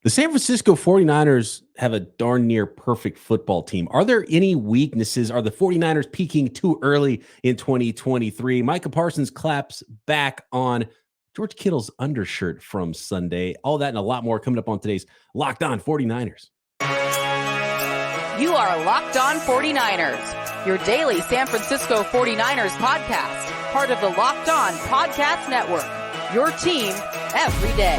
The San Francisco 49ers have a darn near perfect football team. Are there any weaknesses? Are the 49ers peaking too early in 2023? Micah Parsons claps back on George Kittle's undershirt from Sunday. All that and a lot more coming up on today's Locked On 49ers. You are Locked On 49ers, your daily San Francisco 49ers podcast, part of the Locked On Podcast Network, your team every day.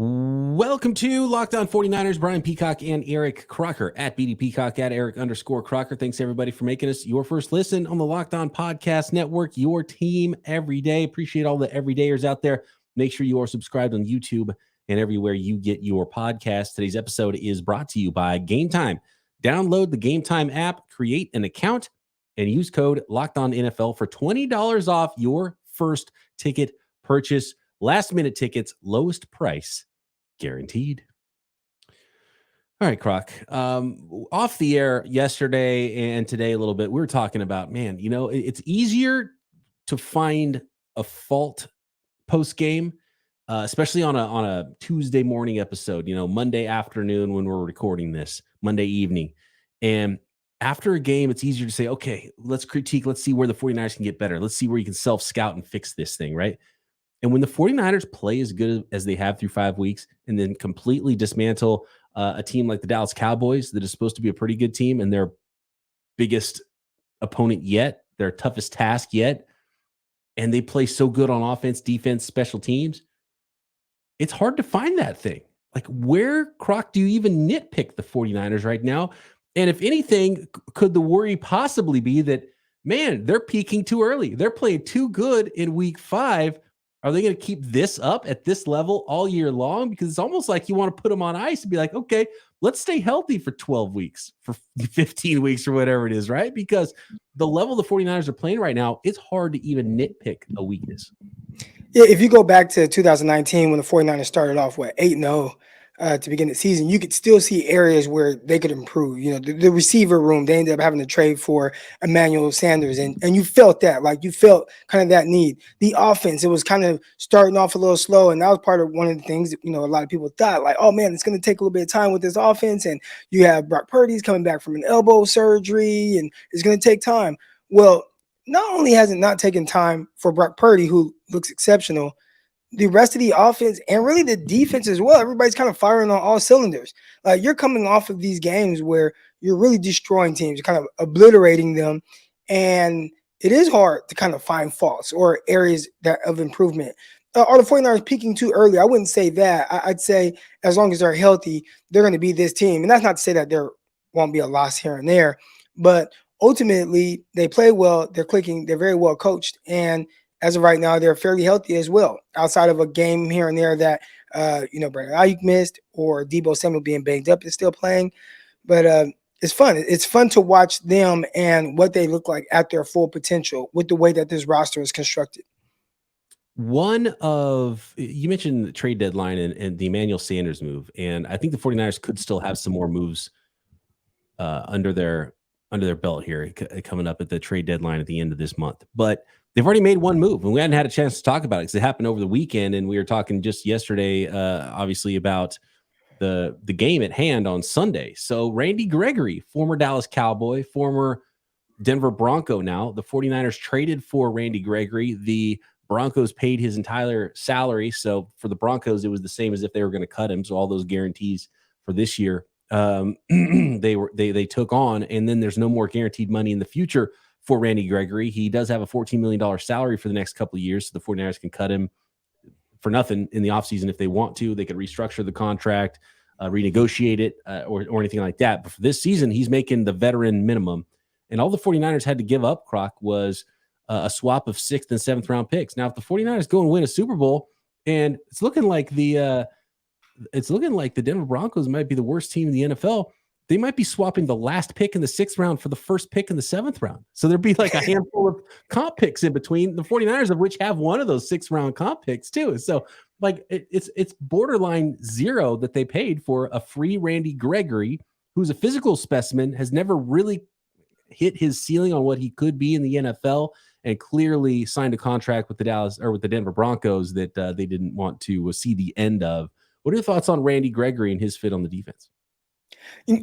Welcome to Locked On 49ers. Brian Peacock and Eric Crocker at BD Peacock at Eric_Crocker. Thanks everybody for making us your first listen on the Locked On Podcast Network, your team every day. Appreciate all the everydayers out there. Make sure you are subscribed on YouTube and everywhere you get your podcast. Today's episode is brought to you by Gametime. Download the Gametime app, create an account, and use code LOCKEDONNFL for $20 off your first ticket purchase. Last minute tickets, lowest price guaranteed. All right, Croc. Off the air yesterday and today a little bit, we were talking about, man, you know, it's easier to find a fault post game, especially on a Tuesday morning episode, you know, Monday afternoon when we're recording this, Monday evening. And after a game, it's easier to say, okay, let's critique. Let's see where the 49ers can get better. Let's see where you can self-scout and fix this thing, right? And when the 49ers play as good as they have through 5 weeks and then completely dismantle a team like the Dallas Cowboys that is supposed to be a pretty good team and their biggest opponent yet, their toughest task yet, and they play so good on offense, defense, special teams, it's hard to find that thing. Like, where, Croc, do you even nitpick the 49ers right now? And if anything, could the worry possibly be that, man, they're peaking too early? They're playing too good in week 5. Are they going to keep this up at this level all year long? Because it's almost like you want to put them on ice and be like, okay, let's stay healthy for 12 weeks, for 15 weeks or whatever it is, right? Because the level the 49ers are playing right now, it's hard to even nitpick a weakness. Yeah, if you go back to 2019 when the 49ers started off, 8-0 to begin the season, you could still see areas where they could improve. You know, the receiver room, they ended up having to trade for Emmanuel Sanders, and you felt that, like you felt kind of that need. The offense, it was kind of starting off a little slow, and that was part of one of the things that, you know, a lot of people thought, like, oh man, it's going to take a little bit of time with this offense, and you have Brock Purdy's coming back from an elbow surgery, and it's going to take time. Well, not only has it not taken time for Brock Purdy, who looks exceptional, the rest of the offense and really the defense as well, everybody's kind of firing on all cylinders. You're coming off of these games where you're really destroying teams, kind of obliterating them, and it is hard to kind of find faults or areas of improvement. Are the 49ers peaking too early? I wouldn't say that. I'd say as long as they're healthy, they're going to be this team. And that's not to say that there won't be a loss here and there, but ultimately they play well, they're clicking, they're very well coached, and as of right now, they're fairly healthy as well, outside of a game here and there that, Brandon Ayuk missed, or Deebo Samuel being banged up is still playing. But it's fun. It's fun to watch them and what they look like at their full potential with the way that this roster is constructed. You mentioned the trade deadline and the Emmanuel Sanders move, and I think the 49ers could still have some more moves under their belt here coming up at the trade deadline at the end of this month. But they've already made one move, and we hadn't had a chance to talk about it because it happened over the weekend, and we were talking just yesterday, obviously, about the game at hand on Sunday. So Randy Gregory, former Dallas Cowboy, former Denver Bronco now. The 49ers traded for Randy Gregory. The Broncos paid his entire salary. So for the Broncos, it was the same as if they were going to cut him. So all those guarantees for this year, they took on, and then there's no more guaranteed money in the future for Randy Gregory. He does have a $14 million salary for the next couple of years, so the 49ers can cut him for nothing in the offseason if they want to. They could restructure the contract, renegotiate it, or anything like that. But for this season, he's making the veteran minimum. And all the 49ers had to give up, Croc, was a swap of 6th and 7th round picks. Now, if the 49ers go and win a Super Bowl, and it's looking like the Denver Broncos might be the worst team in the NFL, they might be swapping the last pick in the 6th round for the first pick in the 7th round. So there'd be like a handful of comp picks in between, the 49ers of which have one of those 6th round comp picks too. So like it's borderline zero that they paid for a free Randy Gregory who's a physical specimen, has never really hit his ceiling on what he could be in the NFL, and clearly signed a contract with the Denver Broncos that they didn't want to see the end of. What are your thoughts on Randy Gregory and his fit on the defense?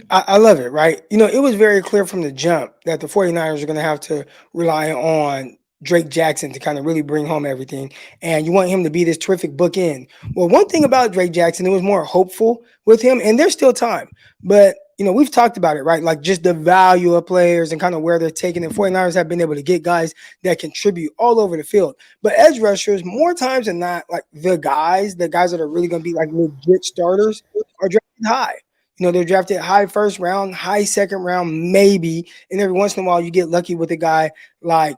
I love it, right? It was very clear from the jump that the 49ers are going to have to rely on Drake Jackson to kind of really bring home everything. And you want him to be this terrific bookend. Well, one thing about Drake Jackson, it was more hopeful with him, and there's still time. But, we've talked about it, right? Like just the value of players and kind of where they're taking it. 49ers have been able to get guys that contribute all over the field. But edge rushers, more times than not, like the guys that are really going to be like legit starters are drafted high. They're drafted high first round, high second round, maybe. And every once in a while, you get lucky with a guy like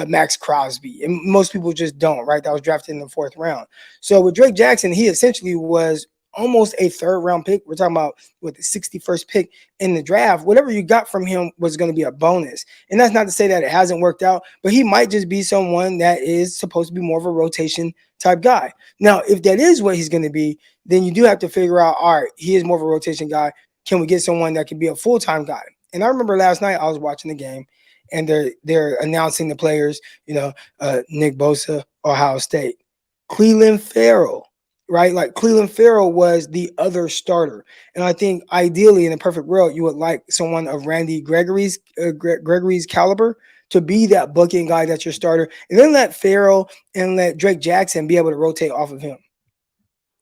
Max Crosby. And most people just don't, right? That was drafted in the 4th round. So with Drake Jackson, he essentially was almost a 3rd round pick. We're talking about the 61st pick in the draft. Whatever you got from him was going to be a bonus. And that's not to say that it hasn't worked out, but he might just be someone that is supposed to be more of a rotation type guy. Now, if that is what he's going to be, then you do have to figure out, all right, he is more of a rotation guy. Can we get someone that can be a full-time guy? And I remember last night I was watching the game, and they're announcing the players, Nick Bosa, Ohio State, Clelin Ferrell, right? Like Clelin Ferrell was the other starter. And I think ideally in a perfect world, you would like someone of Randy Gregory's caliber to be that booking guy that's your starter, and then let Ferrell and let Drake Jackson be able to rotate off of him.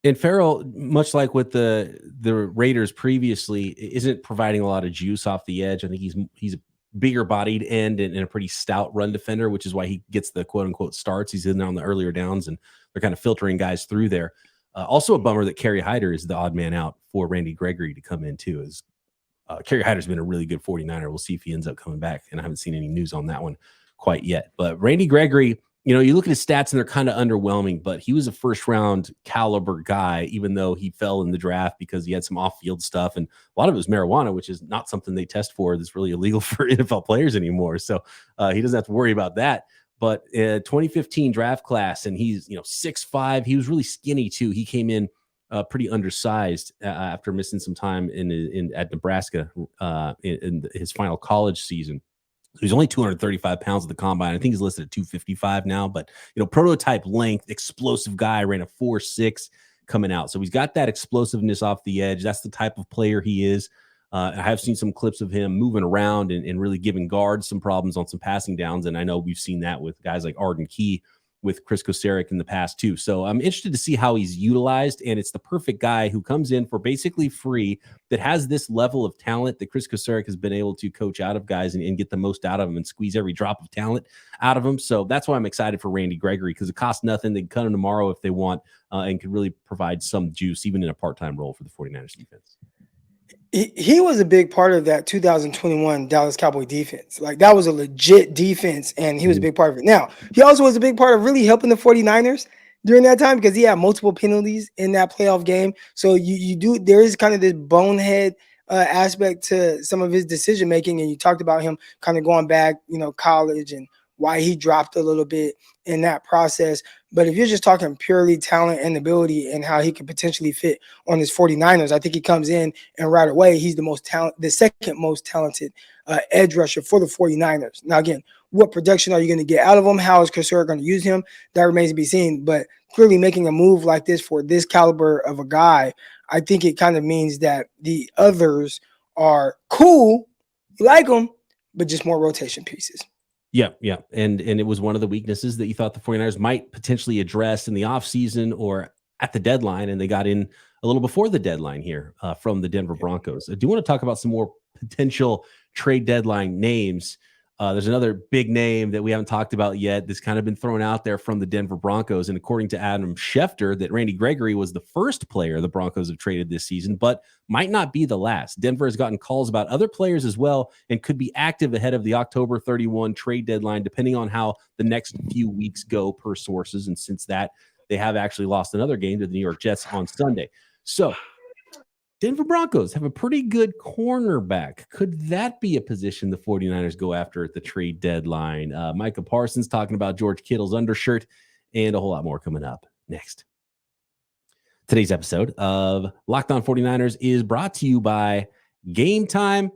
And Ferrell, much like with the Raiders previously, isn't providing a lot of juice off the edge. I think he's a bigger bodied end and a pretty stout run defender, which is why he gets the quote unquote starts. He's in there on the earlier downs, and they're kind of filtering guys through there. Also a bummer that Kerry Hyder is the odd man out for Randy Gregory to come in too. As Kerry Hyder's been a really good 49er. We'll see if he ends up coming back, and I haven't seen any news on that one quite yet. But Randy Gregory, you look at his stats and they're kind of underwhelming, but he was a 1st round caliber guy, even though he fell in the draft because he had some off-field stuff, and a lot of it was marijuana, which is not something they test for. That's really illegal for NFL players anymore. So he doesn't have to worry about that. But 2015 draft class, and he's 6'5". He was really skinny too. He came in pretty undersized after missing some time at Nebraska in his final college season. He's only 235 pounds at the combine. I think he's listed at 255 now, but prototype length, explosive guy, ran a 4.6 coming out. So he's got that explosiveness off the edge. That's the type of player he is. I have seen some clips of him moving around and really giving guards some problems on some passing downs. And I know we've seen that with guys like Arden Key with Chris Kocurek in the past too. So I'm interested to see how he's utilized, and it's the perfect guy who comes in for basically free, that has this level of talent that Chris Kocurek has been able to coach out of guys and get the most out of them and squeeze every drop of talent out of them. So that's why I'm excited for Randy Gregory, because it costs nothing. They can cut him tomorrow if they want, and can really provide some juice even in a part-time role for the 49ers defense. He was a big part of that 2021 Dallas Cowboy defense. Like, that was a legit defense, and he was a big part of it. Now, he also was a big part of really helping the 49ers during that time, because he had multiple penalties in that playoff game. So there is kind of this bonehead aspect to some of his decision making, and you talked about him kind of going back, college, and why he dropped a little bit in that process. But if you're just talking purely talent and ability and how he could potentially fit on his 49ers, I think he comes in and right away he's the second most talented edge rusher for the 49ers. Now, again, what production are you going to get out of him? How is Kocurek going to use him? That remains to be seen. But clearly making a move like this for this caliber of a guy, I think it kind of means that the others are cool, you like them, but just more rotation pieces. Yeah. And it was one of the weaknesses that you thought the 49ers might potentially address in the offseason or at the deadline, and they got in a little before the deadline here from the Denver Broncos. I do want to talk about some more potential trade deadline names. There's another big name that we haven't talked about yet that's kind of been thrown out there from the Denver Broncos. And according to Adam Schefter, that Randy Gregory was the first player the Broncos have traded this season, but might not be the last. Denver has gotten calls about other players as well and could be active ahead of the October 31 trade deadline, depending on how the next few weeks go per sources. And since that, they have actually lost another game to the New York Jets on Sunday. So Denver Broncos have a pretty good cornerback. Could that be a position the 49ers go after at the trade deadline? Micah Parsons talking about George Kittle's undershirt, and a whole lot more coming up next. Today's episode of Locked On 49ers is brought to you by Gametime,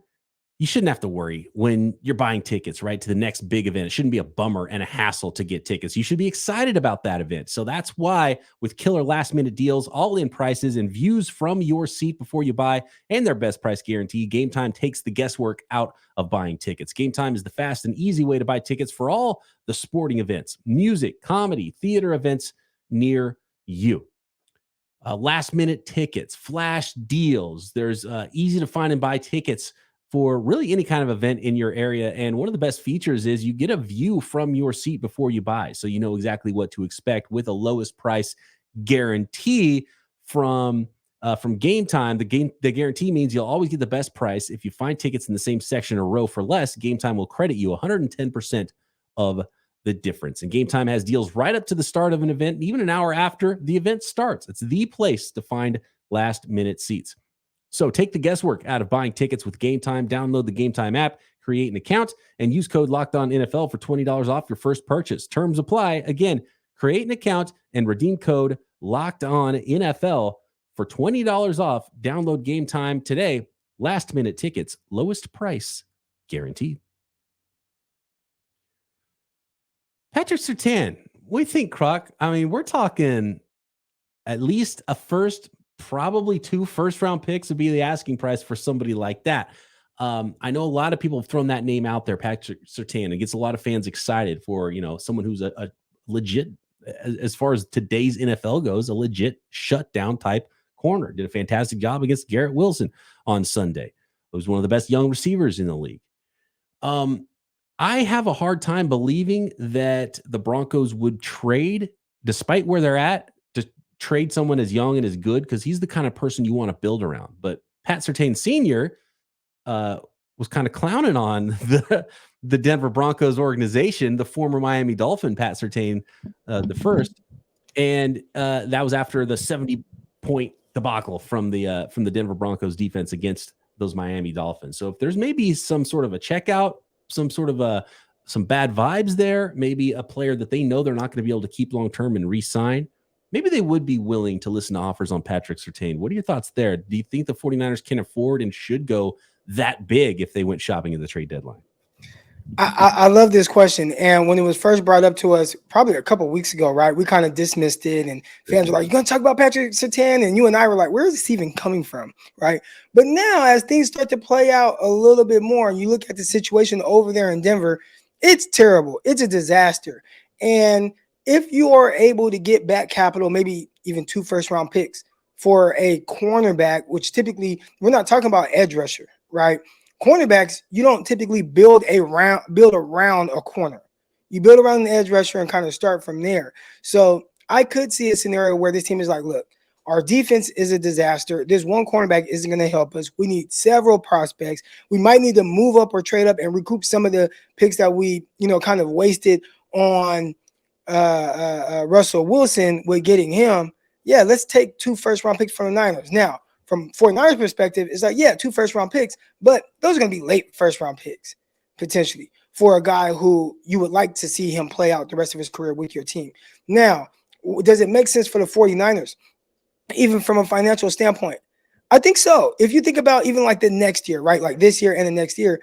you shouldn't have to worry when you're buying tickets, right, to the next big event. It shouldn't be a bummer and a hassle to get tickets. You should be excited about that event. So that's why with killer last minute deals, all in prices, and views from your seat before you buy, and their best price guarantee, Gametime takes the guesswork out of buying tickets. Gametime is the fast and easy way to buy tickets for all the sporting events, music, comedy, theater events near you. Last minute tickets, flash deals. There's easy to find and buy tickets for really any kind of event in your area. And one of the best features is you get a view from your seat before you buy. So you know exactly what to expect with a lowest price guarantee from Gametime. The guarantee means you'll always get the best price. If you find tickets in the same section or row for less, Gametime will credit you 110% of the difference. And Gametime has deals right up to the start of an event, and even an hour after the event starts. It's the place to find last minute seats. So take the guesswork out of buying tickets with Gametime. Download the Gametime app, create an account, and use code LOCKEDONNFL for $20 off your first purchase. Terms apply. Again, create an account and redeem code LOCKEDONNFL for $20 off. Download Gametime today. Last minute tickets, lowest price guaranteed. Patrick Surtain, what do you think, Croc? I mean, we're talking at least a first, probably 2 first-round picks would be the asking price for somebody like that. I know a lot of people have thrown that name out there, Patrick Surtain. It gets a lot of fans excited for, someone who's a legit, as far as today's NFL goes, a legit shutdown type corner. Did a fantastic job against Garrett Wilson on Sunday. Was one of the best young receivers in the league. I have a hard time believing that the Broncos would trade, despite where they're at, to trade someone as young and as good, because he's the kind of person you want to build around. But Pat Surtain Sr. Was kind of clowning on the Denver Broncos organization, the former Miami Dolphin Pat Surtain the first, and that was after the 70-point debacle from the Denver Broncos defense against those Miami Dolphins. So if there's maybe some sort of a checkout, some sort of some bad vibes there, maybe a player that they know they're not going to be able to keep long-term and re-sign, maybe they would be willing to listen to offers on Patrick Surtain. What are your thoughts there? Do you think the 49ers can afford and should go that big if they went shopping at the trade deadline? I love this question. And when it was first brought up to us, probably a couple of weeks ago, right, we kind of dismissed it. And fans were like, "You're going to talk about Patrick Surtain?" And you and I were like, where is this even coming from, right? But now as things start to play out a little bit more, and you look at the situation over there in Denver, it's terrible. It's a disaster. And if you are able to get back capital, maybe even 2 first-round picks for a cornerback, which typically we're not talking about edge rusher, right? Cornerbacks, you don't typically build around a corner. You build around the edge rusher and kind of start from there. So I could see a scenario where this team is like, look, our defense is a disaster. This one cornerback isn't going to help us. We need several prospects. We might need to move up or trade up and recoup some of the picks that we, kind of wasted on Russell Wilson with getting him. Yeah, let's take 2 first-round picks from the Niners. Now, from 49ers perspective, it's like, yeah, 2 first-round picks, but those are going to be late first-round picks, potentially, for a guy who you would like to see him play out the rest of his career with your team. Now, does it make sense for the 49ers, even from a financial standpoint? I think so. If you think about even like the next year, right, like this year and the next year,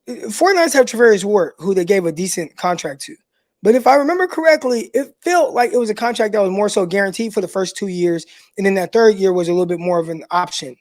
49ers have Travis Ward, who they gave a decent contract to. But if I remember correctly, it felt like it was a contract that was more so guaranteed for the first 2 years. And then that third year was a little bit more of an option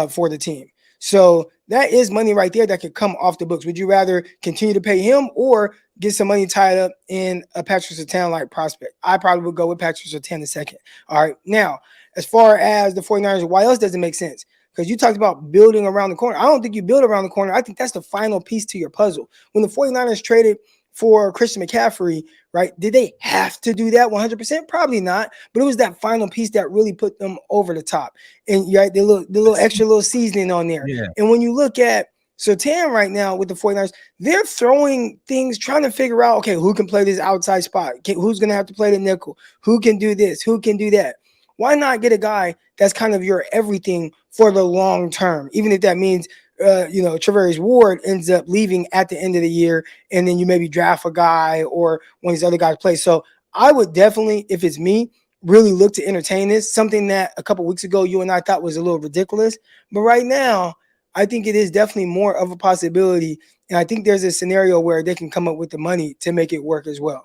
for the team. So that is money right there that could come off the books. Would you rather continue to pay him or get some money tied up in a Patrick Surtain-like prospect? I probably would go with Patrick Surtain the second. All right. Now, as far as the 49ers, why else does it make sense? Because you talked about building around the corner. I don't think you build around the corner. I think that's the final piece to your puzzle. When the 49ers traded for Christian McCaffrey, right? Did they have to do that 100%? Probably not. But it was that final piece that really put them over the top. And right, the little extra little seasoning on there. Yeah. And when you look at Surtain right now with the 49ers, they're throwing things, trying to figure out, okay, who can play this outside spot? Who's going to have to play the nickel? Who can do this? Who can do that? Why not get a guy that's kind of your everything for the long term, even if that means Travis Ward ends up leaving at the end of the year, and then you maybe draft a guy or one of these other guys play. So I would definitely, if it's me, really look to entertain this, something that a couple weeks ago you and I thought was a little ridiculous. But right now, I think it is definitely more of a possibility. And I think there's a scenario where they can come up with the money to make it work as well.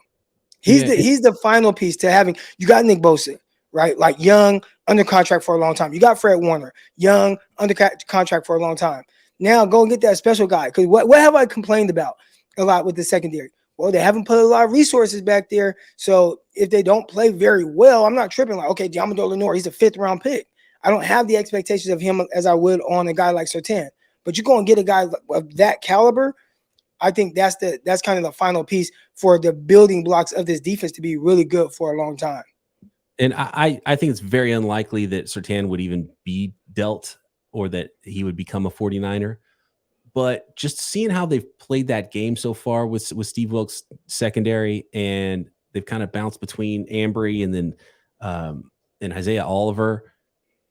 He's the final piece to having. You got Nick Bosa, right? Like young, under contract for a long time. You got Fred Warner, young, under contract for a long time. Now go and get that special guy. Because what have I complained about a lot with the secondary? Well, they haven't put a lot of resources back there. So if they don't play very well, I'm not tripping like, okay, Diamador Lenore, he's a 5th-round pick. I don't have the expectations of him as I would on a guy like Surtain. But you're going to get a guy of that caliber. I think that's kind of the final piece for the building blocks of this defense to be really good for a long time. And I think it's very unlikely that Surtain would even be dealt or that he would become a 49er. But just seeing how they've played that game so far with Steve Wilkes secondary, and they've kind of bounced between Ambry and then and Isaiah Oliver,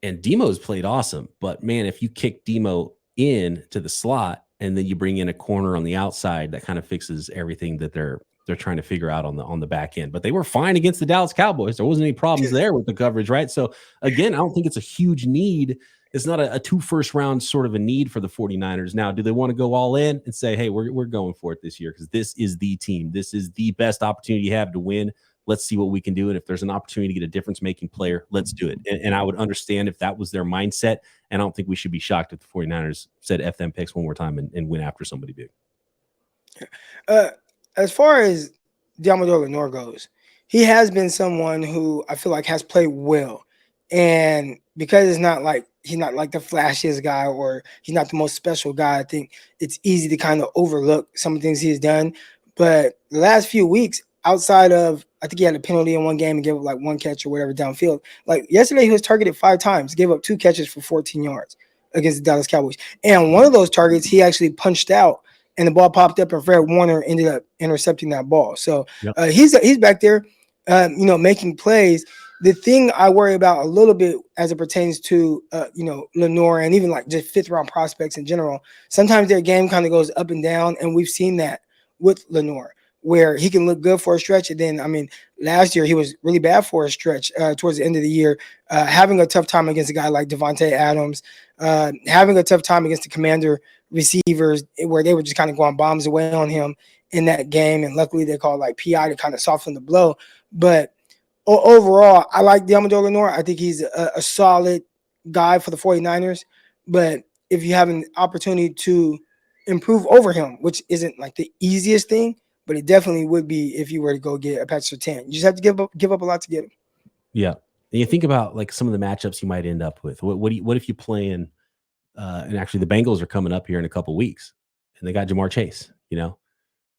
and Demo's played awesome. But man, if you kick Demo in to the slot and then you bring in a corner on the outside, that kind of fixes everything that they're trying to figure out on the back end. But they were fine against the Dallas Cowboys. There wasn't any problems there with the coverage, right? So again, I don't think it's a huge need. It's not a 2 first-round sort of a need for the 49ers. Now, do they want to go all in and say, hey, we're going for it this year because this is the team. This is the best opportunity you have to win. Let's see what we can do. And if there's an opportunity to get a difference-making player, let's do it. And I would understand if that was their mindset. And I don't think we should be shocked if the 49ers said F them picks one more time and went after somebody big. As far as Diamador Lenore goes, he has been someone who I feel like has played well. And because it's not like he's not like the flashiest guy or he's not the most special guy, I think it's easy to kind of overlook some of the things he's done. But the last few weeks, outside of, I think he had a penalty in one game and gave up like 1 catch or whatever downfield. Like yesterday, he was targeted 5 times, gave up 2 catches for 14 yards against the Dallas Cowboys. And one of those targets, he actually punched out and the ball popped up and Fred Warner ended up intercepting that ball. So he's back there, making plays. The thing I worry about a little bit as it pertains to, Lenore and even like just 5th-round prospects in general, sometimes their game kind of goes up and down. And we've seen that with Lenore, where he can look good for a stretch. And then, last year he was really bad for a stretch towards the end of the year, having a tough time against a guy like Devontae Adams, having a tough time against the Commander receivers where they were just kind of going bombs away on him in that game. And luckily they called like PI to kind of soften the blow. But overall, I like Diamador Lenore. I think he's a solid guy for the 49ers. But if you have an opportunity to improve over him, which isn't like the easiest thing, but it definitely would be if you were to go get a Patrick Surtain. You just have to give up a lot to get him. Yeah. And you think about like some of the matchups you might end up with. What if you play in and actually the Bengals are coming up here in a couple weeks and they got Jamar Chase,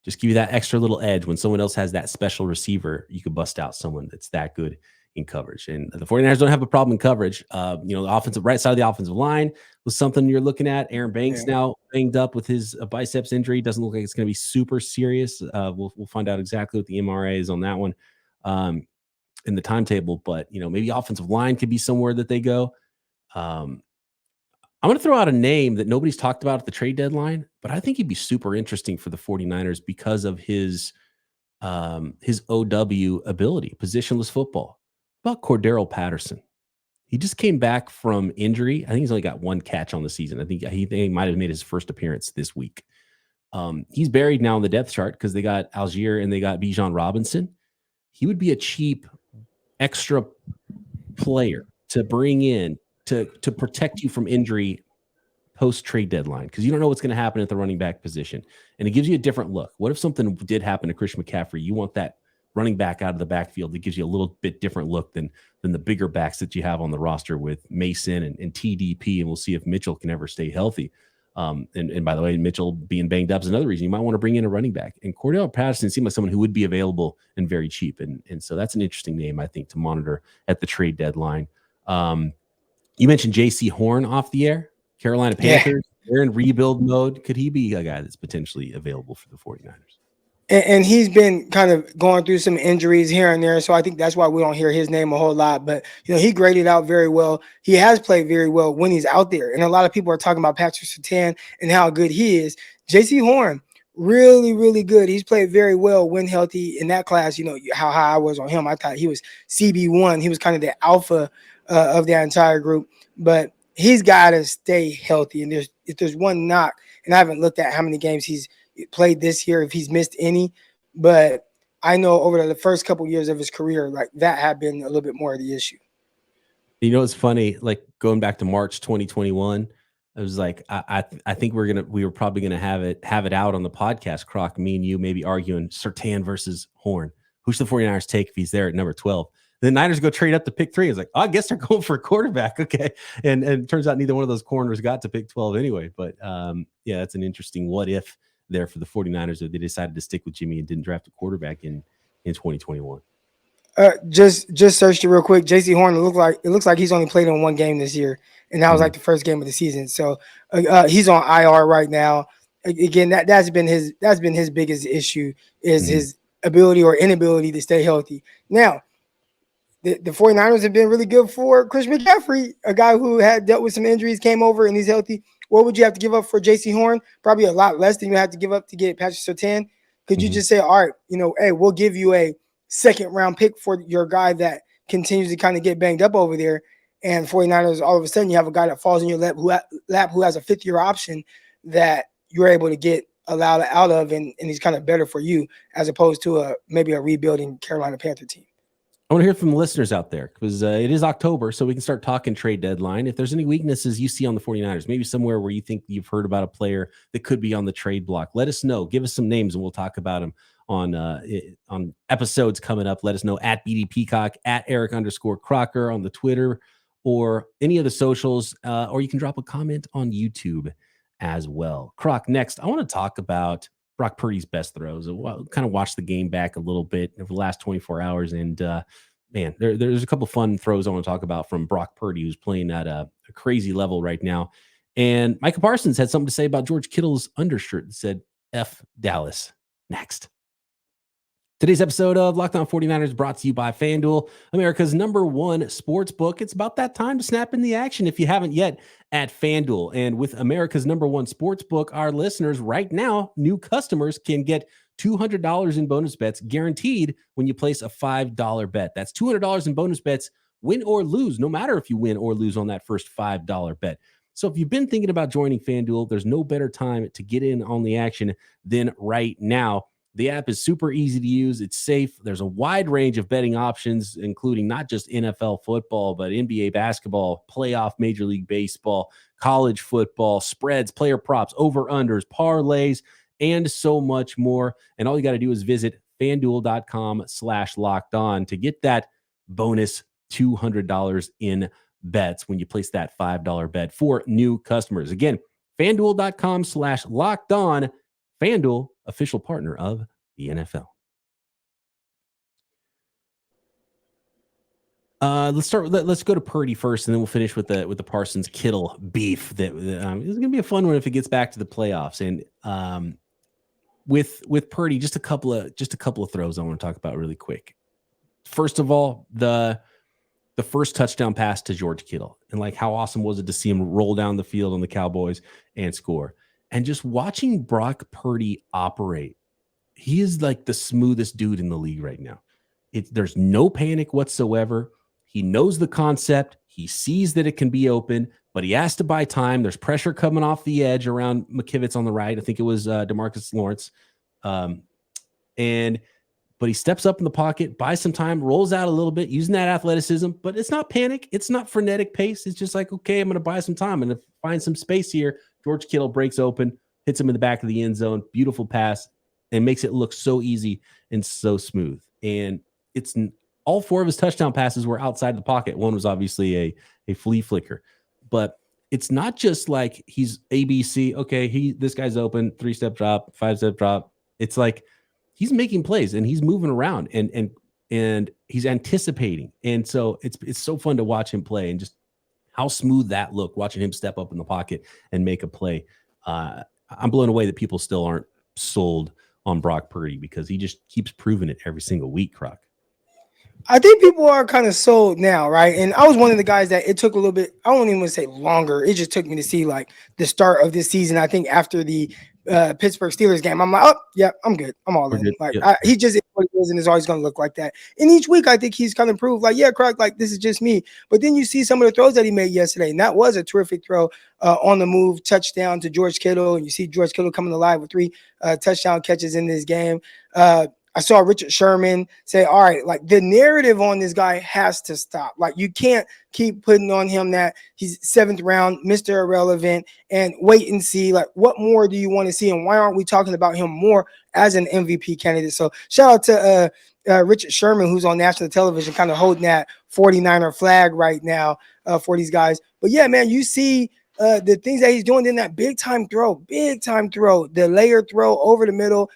just give you that extra little edge when someone else has that special receiver, you could bust out someone that's that good in coverage. And the 49ers don't have a problem in coverage. The offensive right side of the offensive line was something you're looking at. Aaron Banks now banged up with his biceps injury. Doesn't look like it's going to be super serious. We'll find out exactly what the MRA is on that one in the timetable. But, maybe offensive line could be somewhere that they go. I'm going to throw out a name that nobody's talked about at the trade deadline, but I think he'd be super interesting for the 49ers because of his OW ability, positionless football. About Cordero Patterson. He just came back from injury. I think he's only got 1 catch on the season. I think he might have made his first appearance this week. He's buried now in the depth chart because they got Algier and they got Bijan Robinson. He would be a cheap extra player to bring in to protect you from injury post-trade deadline because you don't know what's going to happen at the running back position. And it gives you a different look. What if something did happen to Christian McCaffrey? You want that running back out of the backfield that gives you a little bit different look than the bigger backs that you have on the roster with Mason and TDP, and we'll see if Mitchell can ever stay healthy. And by the way, Mitchell being banged up is another reason you might want to bring in a running back. And Cordero Patterson seemed like someone who would be available and very cheap. And so that's an interesting name, I think, to monitor at the trade deadline. You mentioned J.C. Horn off the air, Carolina Panthers. They're in rebuild mode. Could he be a guy that's potentially available for the 49ers? And he's been kind of going through some injuries here and there. So I think that's why we don't hear his name a whole lot. But, he graded out very well. He has played very well when he's out there. And a lot of people are talking about Patrick Surtain and how good he is. J.C. Horn really, really good. He's played very well when healthy in that class. You know how high I was on him. I thought he was CB1. He was kind of the alpha of that entire group. But he's got to stay healthy. And if there's one knock, and I haven't looked at how many games he's played this year, if he's missed any, but I know over the first couple of years of his career, like that had been a little bit more of the issue. You know, it's funny, like going back to March 2021, I was like, I think we were probably gonna have it out on the podcast, Croc, me and you maybe arguing Surtain versus Horn. Who's the 49ers take if he's there at number 12? The Niners go trade up to pick 3. It's like, oh, I guess they're going for a quarterback. Okay. And it turns out neither one of those corners got to pick 12 anyway. But yeah, that's an interesting what if there for the 49ers that they decided to stick with Jimmy and didn't draft a quarterback in 2021. Just searched it real quick. J.C. Horn, it looks like he's only played in one game this year, and that was like the first game of the season. So he's on IR right now. Again, that's been his biggest issue is his ability or inability to stay healthy. Now, the 49ers have been really good for Chris McCaffrey, a guy who had dealt with some injuries, came over and he's healthy. What would you have to give up for J.C. Horn? Probably a lot less than you have to give up to get Patrick Surtain. Could you just say, all right, hey, we'll give you a second round pick for your guy that continues to kind of get banged up over there, and 49ers, all of a sudden you have a guy that falls in your lap who has a 5th-year option that you're able to get allowed out of, and he's kind of better for you as opposed to maybe a rebuilding Carolina Panther team. I want to hear from the listeners out there because it is October, so we can start talking trade deadline. If there's any weaknesses you see on the 49ers, maybe somewhere where you think you've heard about a player that could be on the trade block, let us know. Give us some names and we'll talk about them on episodes coming up. Let us know at BD Peacock, at Eric_Crocker on the Twitter or any of the socials, or you can drop a comment on YouTube as well. Croc, next, I want to talk about Brock Purdy's best throws. Kind of watch the game back a little bit over the last 24 hours. And man, there's a couple fun throws I want to talk about from Brock Purdy, who's playing at a crazy level right now. And Micah Parsons had something to say about George Kittle's undershirt that said F Dallas. Next. Today's episode of Locked On 49ers brought to you by FanDuel, America's #1 sports book. It's about that time to snap in the action if you haven't yet at FanDuel. And with America's #1 sports book, our listeners right now, new customers can get $200 in bonus bets guaranteed when you place a $5 bet. That's $200 in bonus bets, win or lose, no matter if you win or lose on that first $5 bet. So if you've been thinking about joining FanDuel, there's no better time to get in on the action than right now. The app is super easy to use. It's safe. There's a wide range of betting options, including not just NFL football, but NBA basketball, playoff Major League Baseball, college football, spreads, player props, over-unders, parlays, and so much more. And all you got to do is visit FanDuel.com/lockedon to get that bonus $200 in bets when you place that $5 bet for new customers. Again, FanDuel.com/lockedon. FanDuel, official partner of the NFL. Let's go to Purdy first, and then we'll finish with the Parsons Kittle beef. That is going to be a fun one if it gets back to the playoffs. And with Purdy, just a couple of throws I want to talk about really quick. First of all, the first touchdown pass to George Kittle, and like how awesome was it to see him roll down the field on the Cowboys and score. And just watching Brock Purdy operate, he is like the smoothest dude in the league right now. There's no panic whatsoever. He knows the concept. He sees that it can be open, but he has to buy time. There's pressure coming off the edge around McKivitz on the right. I think it was DeMarcus Lawrence. But he steps up in the pocket, buys some time, rolls out a little bit, using that athleticism. But it's not panic. It's not frenetic pace. It's just like, okay, I'm going to buy some time and find some space here. George Kittle breaks open, hits him in the back of the end zone. Beautiful pass, and makes it look so easy and so smooth. And it's all 4 of his touchdown passes were outside the pocket. One was obviously a flea flicker. But it's not just like he's ABC. Okay, this guy's open, 3-step drop, 5-step drop. It's like he's making plays and he's moving around and he's anticipating. And so it's so fun to watch him play and just how smooth that look, watching him step up in the pocket and make a play. I'm blown away that people still aren't sold on Brock Purdy because he just keeps proving it every single week, Croc. I think people are kind of sold now, right? And I was one of the guys that it took a little bit, I don't even want to say longer. It just took me to see like the start of this season. I think after the Pittsburgh Steelers game. I'm like, oh yeah, I'm good. I'm all in. Like he just is what he is and is always going to look like that. And each week, I think he's kind of improved. Like, yeah, Croc, like this is just me. But then you see some of the throws that he made yesterday, and that was a terrific throw on the move touchdown to George Kittle, and you see George Kittle coming alive with 3 touchdown catches in this game. I saw Richard Sherman say, all right, like the narrative on this guy has to stop. Like you can't keep putting on him that he's 7th round, Mr. Irrelevant, and wait and see. Like what more do you want to see? And why aren't we talking about him more as an MVP candidate? So shout out to Richard Sherman, who's on national television, kind of holding that 49er flag right now for these guys. But yeah, man, you see the things that he's doing in that big time throw, the layer throw over the middle.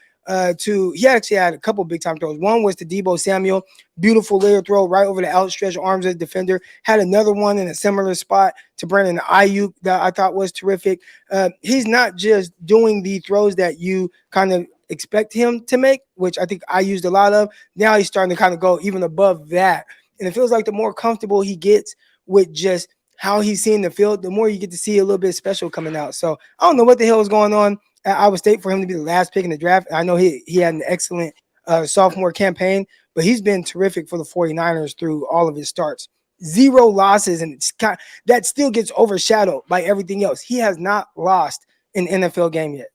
He actually had a couple big time throws. One was to Deebo Samuel, beautiful layer throw right over the outstretched arms of the defender. Had another one in a similar spot to Brandon Ayuk that I thought was terrific. He's not just doing the throws that you kind of expect him to make, which I think I used a lot of. Now he's starting to kind of go even above that. And it feels like the more comfortable he gets with just how he's seeing the field, the more you get to see a little bit special coming out. So I don't know what the hell is going on at Iowa State for him to be the last pick in the draft. I know he had an excellent sophomore campaign, but he's been terrific for the 49ers through all of his starts. 0 losses, and that still gets overshadowed by everything else. He has not lost an NFL game yet.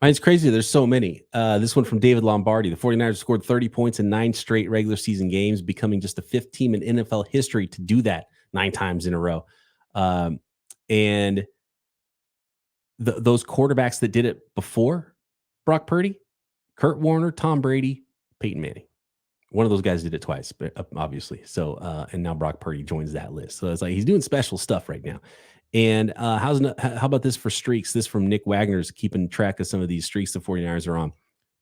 It's crazy. There's so many. This one from David Lombardi. The 49ers scored 30 points in 9 straight regular season games, becoming just the 5th team in NFL history to do that 9 times in a row. And those quarterbacks that did it before Brock Purdy, Kurt Warner, Tom Brady, Peyton Manning. One of those guys did it twice, but obviously. So, and now Brock Purdy joins that list. So it's like he's doing special stuff right now. And how about this for streaks? This from Nick Wagner's keeping track of some of these streaks the 49ers are on.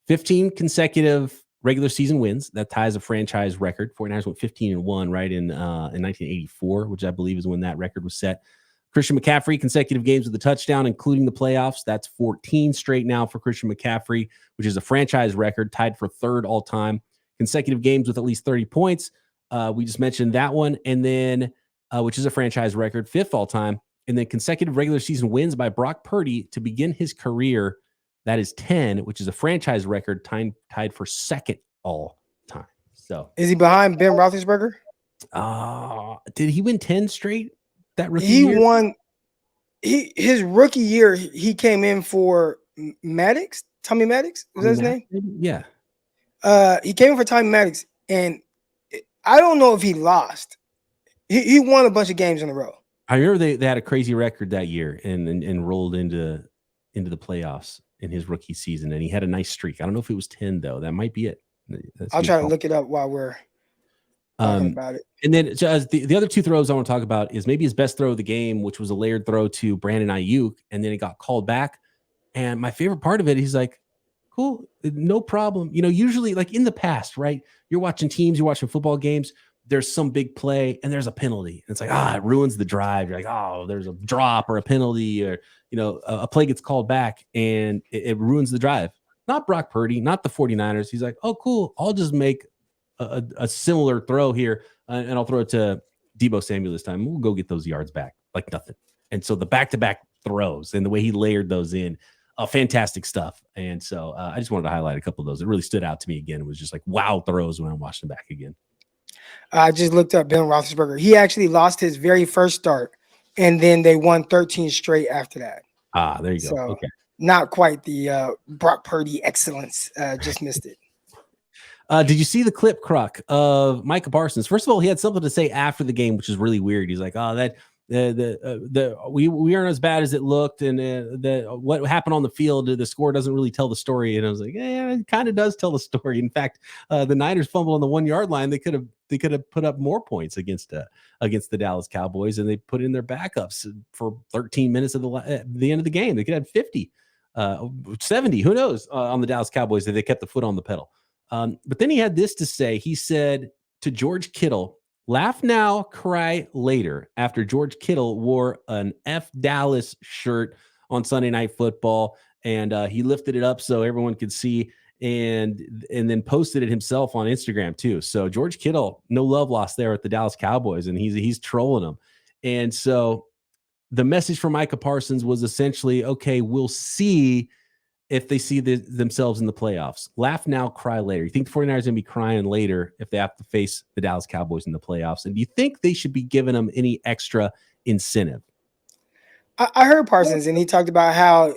15 consecutive regular season wins. That ties a franchise record. 49ers went 15-1 right in 1984, which I believe is when that record was set. Christian McCaffrey, consecutive games with a touchdown, including the playoffs. That's 14 straight now for Christian McCaffrey, which is a franchise record, tied for 3rd all time. Consecutive games with at least 30 points. We just mentioned that one. And then, which is a franchise record, 5th all time. And then consecutive regular season wins by Brock Purdy to begin his career. That is 10, which is a franchise record, tied for 2nd all time. So is he behind Ben Roethlisberger? Did he win 10 straight? That rookie year? Won. His rookie year, he came in for Maddox. Tommy Maddox, is that his name? Yeah. He came in for Tommy Maddox, and I don't know if he lost. He won a bunch of games in a row. I remember they had a crazy record that year and rolled into the playoffs in his rookie season, and he had a nice streak. I don't know if it was 10 though. That might be it. I'll try to look it up while we're talking about it. And then the other 2 throws I want to talk about is maybe his best throw of the game, which was a layered throw to Brandon Ayuk, and then it got called back. And my favorite part of it, he's like, cool, no problem. You know, usually like in the past, right? You're watching teams, you're watching football games, there's some big play and there's a penalty. And it's like, it ruins the drive. You're like, oh, there's a drop or a penalty or, you know, a play gets called back and it ruins the drive. Not Brock Purdy, not the 49ers. He's like, oh, cool. I'll just make a similar throw here and I'll throw it to Deebo Samuel this time. We'll go get those yards back like nothing. And so the back-to-back throws and the way he layered those in, fantastic stuff. And so I just wanted to highlight a couple of those. It really stood out to me again. It was just like wow throws when I watched them back again. I just looked up Ben Roethlisberger. He actually lost his very first start, and then they won 13 straight after that. There you go. So okay. Not quite the Brock Purdy excellence. Just missed it. Did you see the clip, Croc, of Micah Parsons? First of all, he had something to say after the game, which is really weird. He's like, "Oh, that we aren't as bad as it looked, and what happened on the field, the score doesn't really tell the story." And I was like, "Yeah, it kind of does tell the story." In fact, the Niners fumbled on the 1 yard line. They could have put up more points against the Dallas Cowboys, and they put in their backups for 13 minutes at the end of the game. They could have 50, 70, who knows, on the Dallas Cowboys if they kept the foot on the pedal. But then he had this to say. He said to George Kittle, "Laugh now, cry later," after George Kittle wore an F Dallas shirt on Sunday Night Football, and he lifted it up so everyone could see, and then posted it himself on Instagram too. So George Kittle, no love lost there at the Dallas Cowboys, and he's trolling them. And so the message from Micah Parsons was essentially, okay, we'll see if they see themselves in the playoffs? Laugh now, cry later. You think the 49ers are going to be crying later if they have to face the Dallas Cowboys in the playoffs? And do you think they should be giving them any extra incentive? I heard Parsons, and he talked about how,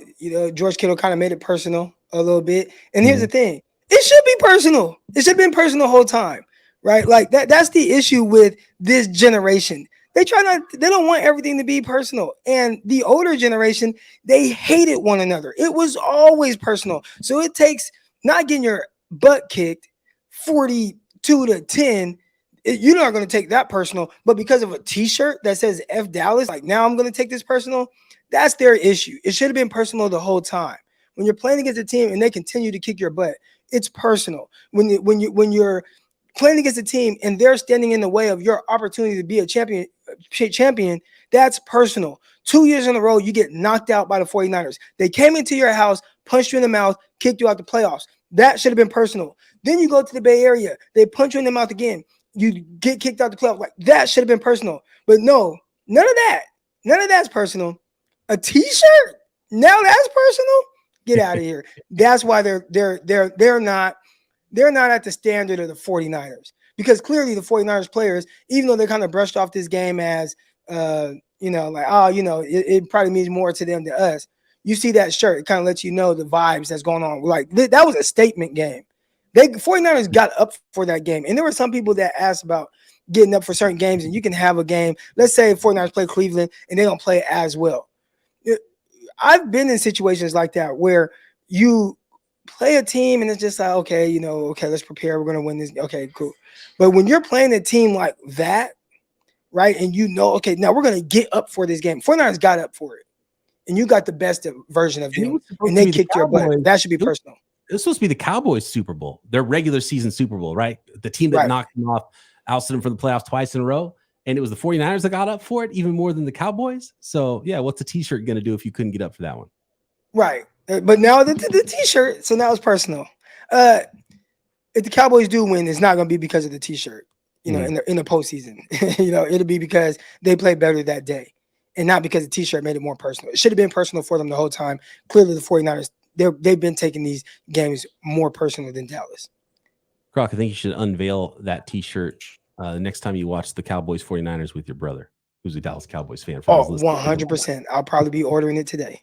George Kittle kind of made it personal a little bit. And here's the thing. It should be personal. It should have been personal the whole time, right? Like that's the issue with this generation. They don't want everything to be personal. And the older generation, they hated one another. It was always personal. So it takes not getting your butt kicked 42-10. You're not going to take that personal, but because of a t-shirt that says F Dallas, like now I'm going to take this personal. That's their issue. It should have been personal the whole time. When you're playing against a team and they continue to kick your butt, it's personal. When you're playing against a team and they're standing in the way of your opportunity to be a champion, that's personal. 2 years in a row, you get knocked out by the 49ers. They came into your house, punched you in the mouth, kicked you out the playoffs. That should have been personal. Then you go to the Bay Area, they punch you in the mouth again. You get kicked out the playoffs. Like that should have been personal. But no, none of that. None of that's personal. A t-shirt? Now that's personal? Get out of here. That's why they're not at the standard of the 49ers. Because clearly the 49ers players, even though they kind of brushed off this game as it probably means more to them than us. You see that shirt, it kind of lets you know the vibes that's going on. Like that was a statement game. The 49ers got up for that game. And there were some people that asked about getting up for certain games, and you can have a game. Let's say 49ers play Cleveland and they don't play as well. I've been in situations like that where you play a team and it's just like, okay, let's prepare. We're going to win this. Okay, cool. But when you're playing a team like that, right, and okay, now we're going to get up for this game. 49ers got up for it. And you got the best version of them. And they kicked your butt. That should be personal. It's supposed to be the Cowboys Super Bowl, their regular season Super Bowl, right? The team that knocked them off, ousted them from the playoffs twice in a row. And it was the 49ers that got up for it, even more than the Cowboys. So, yeah, what's a t-shirt going to do if you couldn't get up for that one? Right. But now the t-shirt, so now it's personal. If the Cowboys do win, it's not going to be because of the t-shirt, in the postseason. It'll be because they played better that day and not because the t-shirt made it more personal. It should have been personal for them the whole time. Clearly, the 49ers, they've been taking these games more personal than Dallas. Croc, I think you should unveil that t-shirt the next time you watch the Cowboys 49ers with your brother, who's a Dallas Cowboys fan. 100%. I'll probably be ordering it today.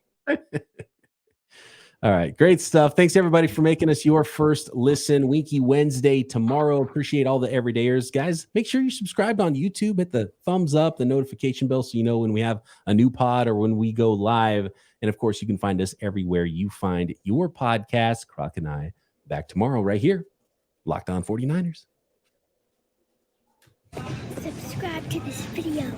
All right. Great stuff. Thanks, everybody, for making us your first listen. Winky Wednesday tomorrow. Appreciate all the everydayers. Guys, make sure you subscribe on YouTube. Hit the thumbs up, the notification bell, so you know when we have a new pod or when we go live. And, of course, you can find us everywhere you find your podcast. Croc and I back tomorrow right here. Locked On 49ers. Subscribe to this video.